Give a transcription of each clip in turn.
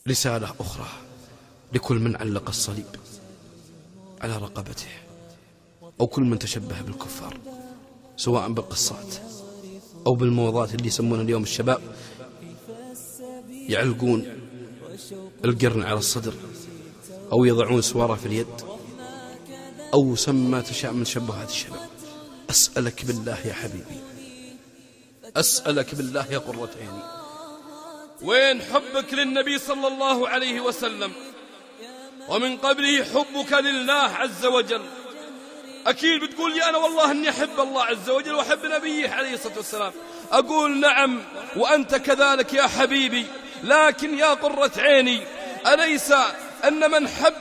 رسالة أخرى لكل من علق الصليب على رقبته، أو كل من تشبه بالكفار، سواء بالقصات أو بالموضات اللي يسمون اليوم الشباب يعلقون القرن على الصدر، أو يضعون سوارة في اليد، أو سمى تشاء من تشبهات الشباب. أسألك بالله يا حبيبي، أسألك بالله يا قرة عيني، وين حبك للنبي صلى الله عليه وسلم، ومن قبله حبك لله عز وجل؟ أكيد بتقول لي أنا والله أني أحب الله عز وجل وأحب نبيه عليه الصلاة والسلام. أقول نعم وأنت كذلك يا حبيبي، لكن يا قرة عيني، أليس أن من حب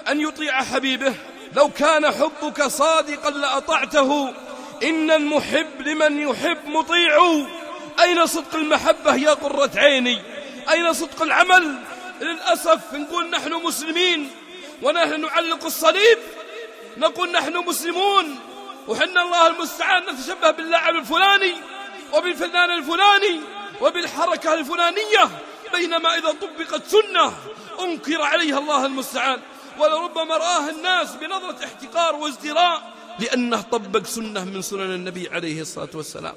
أن يطيع حبيبه؟ لو كان حبك صادقا لأطعته. إن المحب لمن يحب مطيع. أين صدق المحبة يا قرة عيني؟ أين صدق العمل؟ للأسف نقول نحن مسلمين ونحن نعلق الصليب، نقول نحن مسلمون، وحنا الله المستعان نتشبه باللاعب الفلاني وبالفنان الفلاني وبالحركة الفلانية، بينما إذا طبقت سنة أنكر عليها الله المستعان، ولربما رآها الناس بنظرة احتقار وازدراء لأنه طبق سنة من سنن النبي عليه الصلاة والسلام.